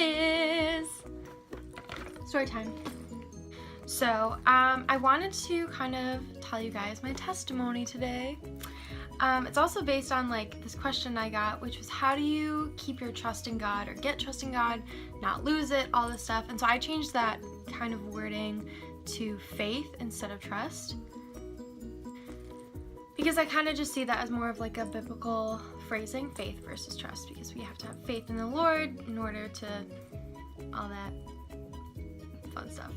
is story time. So I wanted to kind of tell you guys my testimony today. It's also based on like this question I got, which was how do you keep your trust in God or get trust in God, not lose it, all this stuff. And so I changed that kind of wording to faith instead of trust, because I kind of just see that as more of like a biblical phrasing, faith versus trust, because we have to have faith in the Lord in order to all that fun stuff.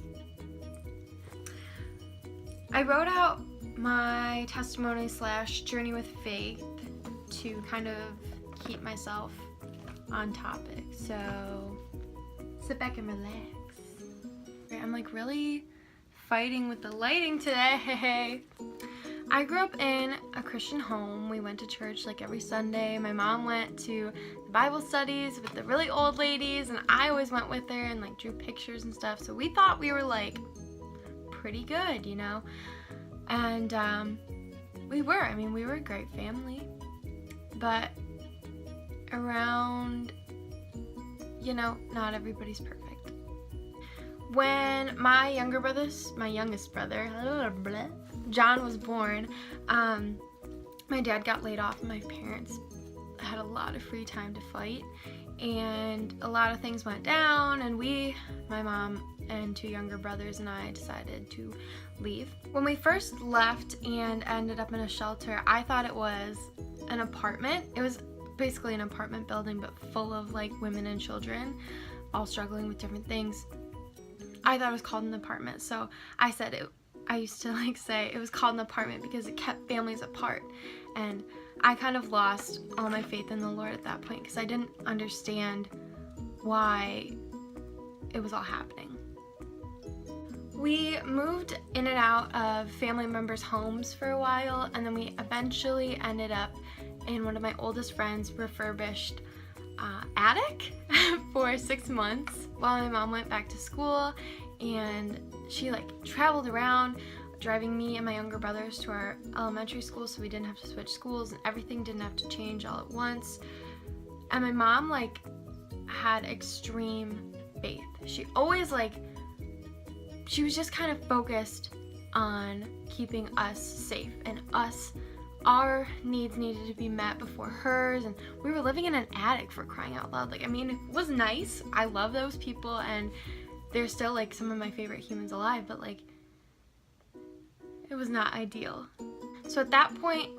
I wrote out my testimony / journey with faith to kind of keep myself on topic. So sit back and relax. I'm like really fighting with the lighting today. I grew up in a Christian home. We went to church like every Sunday. My mom went to the Bible studies with the really old ladies, and I always went with her and like drew pictures and stuff. So we thought we were like pretty good, you know? And we were a great family. But around, you know, not everybody's perfect. When my youngest brother, John, was born, my dad got laid off and my parents had a lot of free time to fight, and a lot of things went down, and my mom and 2 younger brothers and I decided to leave. When we first left and ended up in a shelter, I thought it was an apartment. It was basically an apartment building but full of like women and children all struggling with different things. I thought it was called an apartment, so I used to like say it was called an apartment because it kept families apart, and I kind of lost all my faith in the Lord at that point because I didn't understand why it was all happening. We moved in and out of family members' homes for a while, and then we eventually ended up in one of my oldest friends' refurbished attic for 6 months while my mom went back to school, and she like traveled around driving me and my younger brothers to our elementary school so we didn't have to switch schools and everything didn't have to change all at once. And my mom like had extreme faith. She was just kind of focused on keeping us safe, and our needs needed to be met before hers, and we were living in an attic, for crying out loud. Like, I mean, it was nice. I love those people, and they're still like some of my favorite humans alive, but like it was not ideal. So at that point,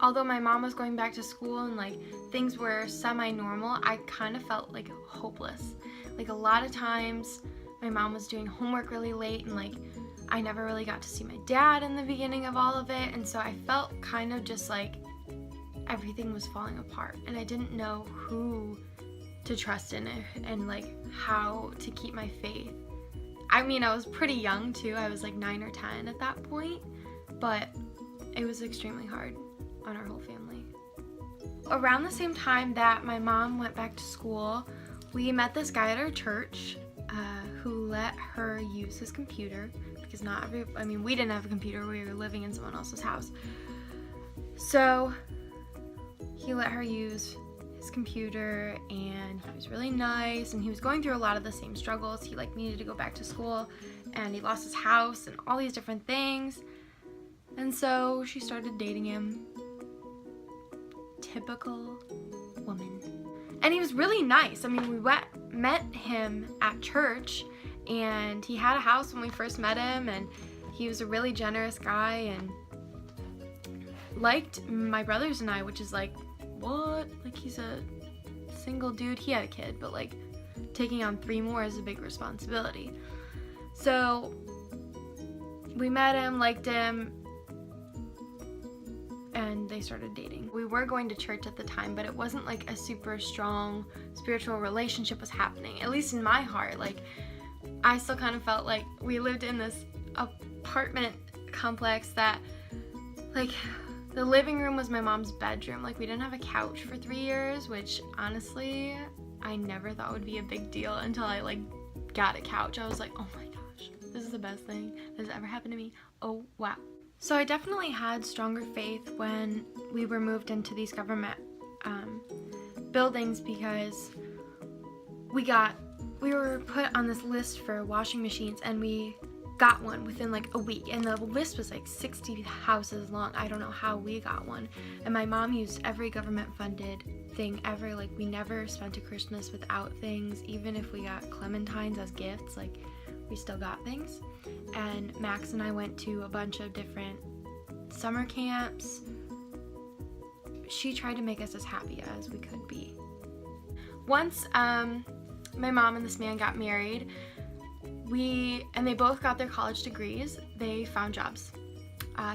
although my mom was going back to school and like things were semi-normal, I kind of felt like hopeless. Like a lot of times my mom was doing homework really late, and like I never really got to see my dad in the beginning of all of it, and so I felt kind of just like everything was falling apart, and I didn't know who to trust in it and like how to keep my faith. I mean, I was pretty young too. I was like 9 or 10 at that point, but it was extremely hard on our whole family. Around the same time that my mom went back to school, we met this guy at our church who let her use his computer, because we didn't have a computer. We were living in someone else's house. So he let her use his computer, and he was really nice, and he was going through a lot of the same struggles. He like needed to go back to school, and he lost his house and all these different things. And so she started dating him. Typical woman. And he was really nice. I mean, we met him at church, and he had a house when we first met him, and he was a really generous guy and liked my brothers and I, which is like, what? Like, he's a single dude. He had a kid, but like taking on 3 more is a big responsibility. So we met him, liked him, and they started dating. We were going to church at the time, but it wasn't like a super strong spiritual relationship was happening, at least in my heart. Like, I still kind of felt like we lived in this apartment complex that, like, the living room was my mom's bedroom. Like, we didn't have a couch for 3 years, which honestly, I never thought would be a big deal until I like got a couch. I was like, oh my gosh, this is the best thing that has ever happened to me. Oh, wow. So I definitely had stronger faith when we were moved into these government buildings, because we got we were put on this list for washing machines, and we got one within like a week, and the list was like 60 houses long. I don't know how we got one. And my mom used every government funded thing ever. Like, we never spent a Christmas without things. Even if we got clementines as gifts, like, we still got things. And Max and I went to a bunch of different summer camps. She tried to make us as happy as we could be. Once my mom and this man got married, they both got their college degrees. They found jobs.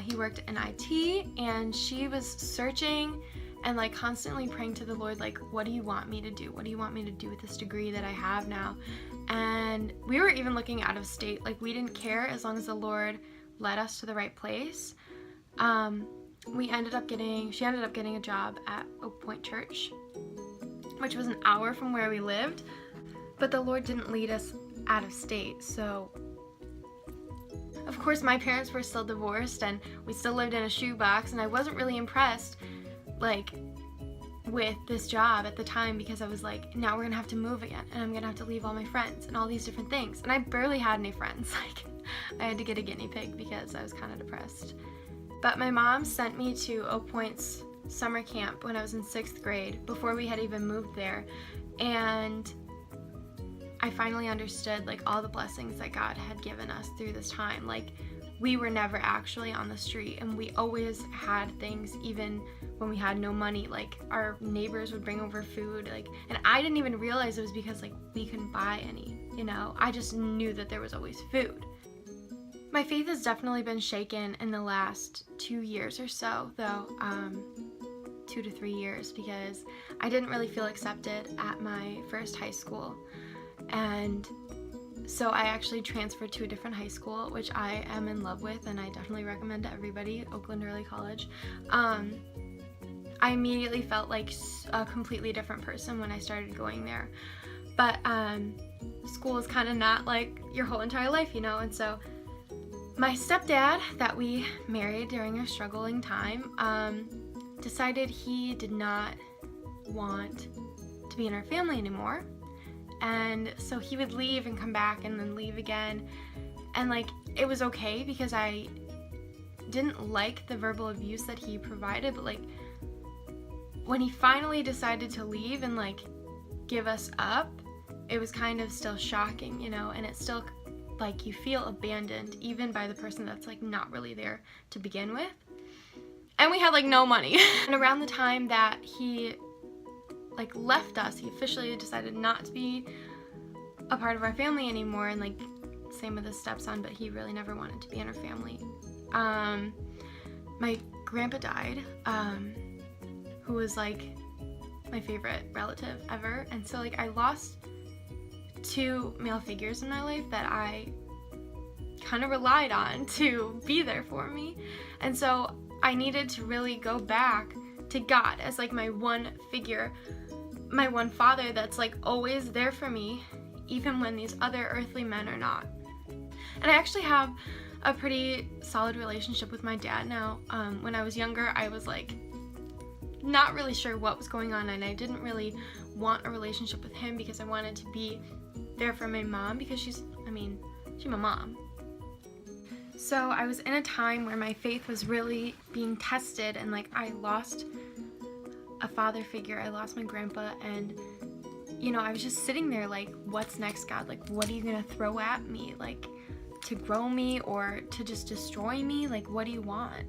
He worked in IT, and she was searching and like constantly praying to the Lord, like, what do you want me to do? What do you want me to do with this degree that I have now? And we were even looking out of state. Like, we didn't care as long as the Lord led us to the right place. She ended up getting a job at Oak Point Church, which was an hour from where we lived, but the Lord didn't lead us out of state. So of course my parents were still divorced, and we still lived in a shoebox, and I wasn't really impressed like with this job at the time, because I was like, now we're gonna have to move again, and I'm gonna have to leave all my friends and all these different things, and I barely had any friends. Like, I had to get a guinea pig because I was kind of depressed. But my mom sent me to Oak Point's summer camp when I was in 6th grade, before we had even moved there, and I finally understood like all the blessings that God had given us through this time. Like, we were never actually on the street, and we always had things, even when we had no money. Like, our neighbors would bring over food, like, and I didn't even realize it was because like we couldn't buy any, you know. I just knew that there was always food. My faith has definitely been shaken in the last 2 years or so, though, 2 to 3 years, because I didn't really feel accepted at my first high school. And so I actually transferred to a different high school, which I am in love with, and I definitely recommend to everybody, Oakland Early College. I immediately felt like a completely different person when I started going there. But school is kind of not like your whole entire life, you know, and so my stepdad that we married during a struggling time decided he did not want to be in our family anymore. And so he would leave and come back and then leave again. And like, it was okay because I didn't like the verbal abuse that he provided, but like, when he finally decided to leave and like give us up, it was kind of still shocking, you know, and it's still like you feel abandoned even by the person that's like not really there to begin with. And we had like no money. And around the time that he like left us, he officially decided not to be a part of our family anymore, and like same with his stepson, but he really never wanted to be in our family. My grandpa died, who was like my favorite relative ever, and so like I lost 2 male figures in my life that I kind of relied on to be there for me, and so I needed to really go back to God as like my one figure, my one father that's like always there for me, even when these other earthly men are not. And I actually have a pretty solid relationship with my dad now. When I was younger, I was like not really sure what was going on, and I didn't really want a relationship with him because I wanted to be there for my mom, because she's my mom. So I was in a time where my faith was really being tested, and like I lost a father figure, I lost my grandpa, and you know, I was just sitting there like, what's next, God? Like, what are you gonna throw at me? Like, to grow me or to just destroy me? Like, what do you want?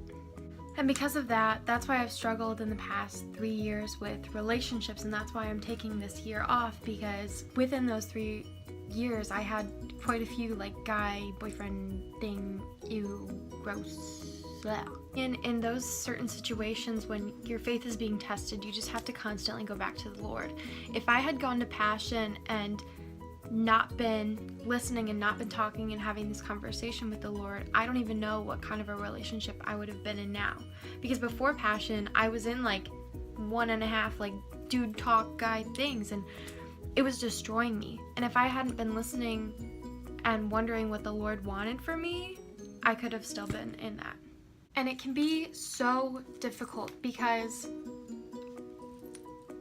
And because of that, that's why I've struggled in the past 3 years with relationships, and that's why I'm taking this year off, because within those 3 years I had quite a few like guy, boyfriend thing, ew, gross, blah. In those certain situations when your faith is being tested, you just have to constantly go back to the Lord. If I had gone to Passion and not been listening and not been talking and having this conversation with the Lord, I don't even know what kind of a relationship I would have been in now. Because before Passion, I was in like 1.5 like dude talk guy things, and it was destroying me. And if I hadn't been listening and wondering what the Lord wanted for me, I could have still been in that. And it can be so difficult because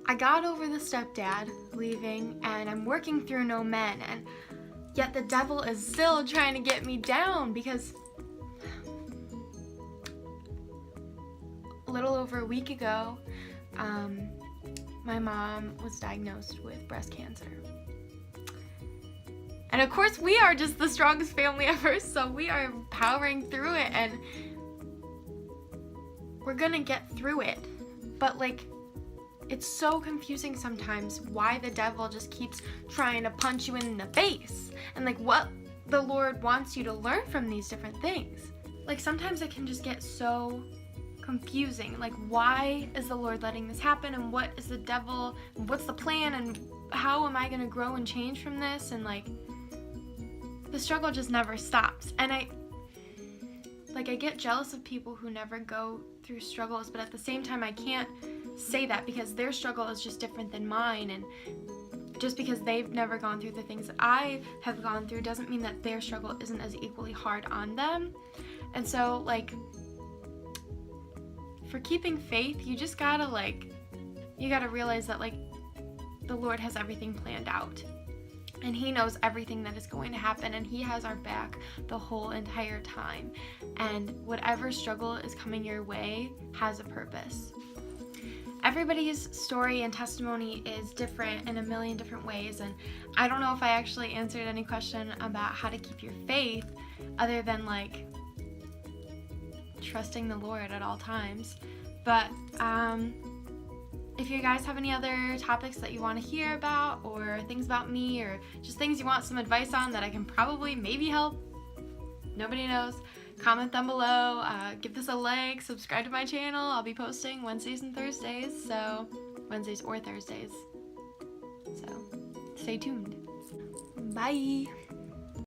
I got over the stepdad leaving, and I'm working through no men, and yet the devil is still trying to get me down because a little over a week ago, my mom was diagnosed with breast cancer. And of course, we are just the strongest family ever, so we are powering through it, and we're gonna get through it. But like, it's so confusing sometimes why the devil just keeps trying to punch you in the face, and like what the Lord wants you to learn from these different things. Like, sometimes it can just get so confusing. Like, why is the Lord letting this happen, and what is the devil, what's the plan, and how am I gonna grow and change from this? And like, the struggle just never stops. And I get jealous of people who never go through struggles, but at the same time I can't say that because their struggle is just different than mine, and just because they've never gone through the things that I have gone through doesn't mean that their struggle isn't as equally hard on them. And so like, for keeping faith, you just gotta realize that like, the Lord has everything planned out, and He knows everything that is going to happen, and He has our back the whole entire time. And whatever struggle is coming your way has a purpose. Everybody's story and testimony is different in a million different ways, and I don't know if I actually answered any question about how to keep your faith other than like trusting the Lord at all times. But if you guys have any other topics that you want to hear about, or things about me, or just things you want some advice on that I can probably maybe help, nobody knows, comment down below, give this a like, subscribe to my channel. I'll be posting Wednesdays or Thursdays, so stay tuned. Bye!